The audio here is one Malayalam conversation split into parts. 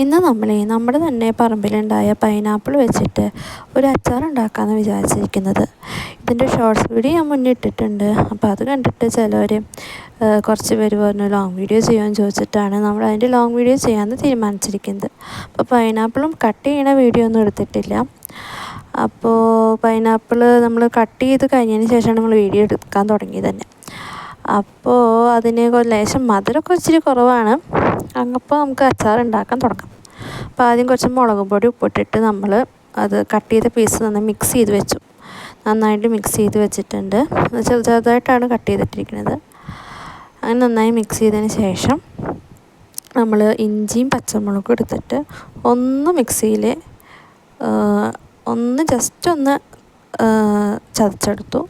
ഇന്ന് നമ്മുടെ തന്നെ പറമ്പിലുണ്ടായ പൈനാപ്പിൾ വെച്ചിട്ട് ഒരു അച്ചാർ ഉണ്ടാക്കാമെന്ന് വിചാരിച്ചിരിക്കുന്നത്. ഇതിൻ്റെ ഷോർട്സ് വീഡിയോ ഞാൻ മുന്നേ ഇട്ടിട്ടുണ്ട്. അപ്പോൾ അത് കണ്ടിട്ട് ചിലവർ കുറച്ച് പേര് പറഞ്ഞു ലോങ് വീഡിയോ ചെയ്യാമെന്ന് ചോദിച്ചിട്ടാണ് നമ്മൾ അതിൻ്റെ ലോങ് വീഡിയോ ചെയ്യാമെന്ന് തീരുമാനിച്ചിരിക്കുന്നത്. അപ്പോൾ പൈനാപ്പിളും കട്ട് ചെയ്യണ വീഡിയോ ഒന്നും എടുത്തിട്ടില്ല. അപ്പോൾ പൈനാപ്പിൾ നമ്മൾ കട്ട് ചെയ്ത് കഴിഞ്ഞതിന് ശേഷമാണ് നമ്മൾ വീഡിയോ എടുക്കാൻ തുടങ്ങിയത് തന്നെ. അപ്പോൾ അതിന് ലേശം മധുരമൊക്കെ ഇച്ചിരി കുറവാണ്. അപ്പോൾ നമുക്ക് അച്ചാർ ഉണ്ടാക്കാൻ തുടങ്ങാം. അപ്പോൾ ആദ്യം കുറച്ച് മുളക് പൊടി ഉപ്പിട്ടിട്ട് നമ്മൾ അത് കട്ട് ചെയ്ത പീസ് നന്നായി മിക്സ് ചെയ്ത് വെച്ചു. നന്നായിട്ട് മിക്സ് ചെയ്ത് വെച്ചിട്ടുണ്ട്. ചെറുതായിട്ടാണ് കട്ട് ചെയ്തിട്ടിരിക്കുന്നത്. അങ്ങനെ നന്നായി മിക്സ് ചെയ്തതിന് ശേഷം നമ്മൾ ഇഞ്ചിയും പച്ചമുളകും എടുത്തിട്ട് ഒന്ന് മിക്സിയിൽ ജസ്റ്റ് ഒന്ന് ചതച്ചെടുത്തു.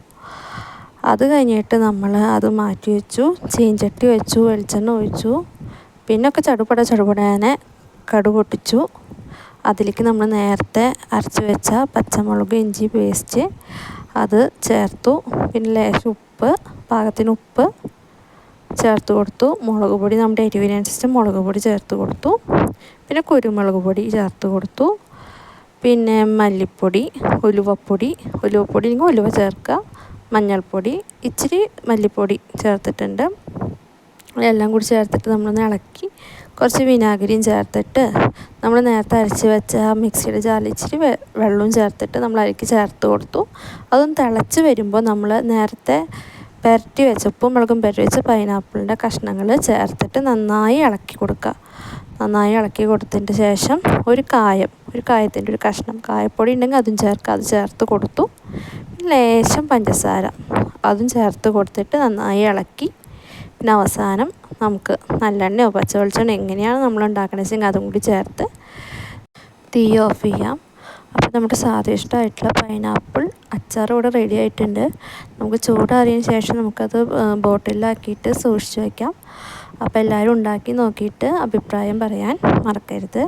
അത് കഴിഞ്ഞിട്ട് നമ്മൾ അത് മാറ്റി വെച്ചു. ചീഞ്ചട്ടി വെച്ചു, വെളിച്ചെണ്ണ ഒഴിച്ചു. പിന്നൊക്കെ ചടുപടേനെ കടുക് പൊട്ടിച്ചു. അതിലേക്ക് നമ്മൾ നേരത്തെ അരച്ച് വെച്ച പച്ചമുളക് ഇഞ്ചി പേസ്റ്റ് അത് ചേർത്തു. പിന്നെ ലേശം പാകത്തിന് ഉപ്പ് ചേർത്ത് കൊടുത്തു. മുളക് പൊടി നമ്മുടെ എരിവിനനുസരിച്ച് മുളക് പൊടി ചേർത്ത് കൊടുത്തു. പിന്നെ കുരുമുളക് പൊടി ചേർത്ത് കൊടുത്തു. പിന്നെ മല്ലിപ്പൊടി, ഉലുവപ്പൊടി അല്ലെങ്കിൽ ഉലുവ ചേർക്കുക. മഞ്ഞൾപ്പൊടി, ഇച്ചിരി മല്ലിപ്പൊടി ചേർത്തിട്ടുണ്ട്. എല്ലാം കൂടി ചേർത്തിട്ട് നമ്മളൊന്ന് ഇളക്കി കുറച്ച് വിനാഗിരിയും ചേർത്തിട്ട് നമ്മൾ നേരത്തെ അരച്ച് വെച്ച മിക്സിയുടെ ജാറിൽ ഇച്ചിരി വെള്ളവും ചേർത്തിട്ട് നമ്മൾ അതിലേക്ക് ചേർത്ത് കൊടുത്തു. അതൊന്ന് തിളച്ച് വരുമ്പോൾ നമ്മൾ നേരത്തെ പുരട്ടി വെച്ച ഉപ്പും മുളകും പുരട്ടി വെച്ച പൈനാപ്പിളിൻ്റെ കഷ്ണങ്ങൾ ചേർത്തിട്ട് നന്നായി ഇളക്കി കൊടുക്കുക. നന്നായി ഇളക്കി കൊടുത്തതിന് ശേഷം ഒരു കായത്തിൻ്റെ ഒരു കഷ്ണം കായപ്പൊടി ഉണ്ടെങ്കിൽ അതും ചേർക്കുക. അത് ചേർത്ത് കൊടുത്തു. ലേശം പഞ്ചസാര അതും ചേർത്ത് കൊടുത്തിട്ട് നന്നായി ഇളക്കി. പിന്നെ അവസാനം നമുക്ക് നല്ലെണ്ണയോ പച്ച വെളിച്ചെണ്ണ എങ്ങനെയാണ് നമ്മൾ ഉണ്ടാക്കണമെന്ന് വെച്ചെങ്കിൽ അതും കൂടി ചേർത്ത് തീ ഓഫ് ചെയ്യാം. അപ്പോൾ നമ്മുടെ സ്വാദിഷ്ടമായിട്ടുള്ള പൈനാപ്പിൾ അച്ചാർ ഇവിടെ റെഡി ആയിട്ടുണ്ട്. നമുക്ക് ചൂടാറിയതിന് ശേഷം നമുക്കത് ബോട്ടിലാക്കിയിട്ട് സൂക്ഷിച്ച് വയ്ക്കാം. അപ്പോൾ എല്ലാവരും ഉണ്ടാക്കി നോക്കിയിട്ട് അഭിപ്രായം പറയാൻ മറക്കരുത്.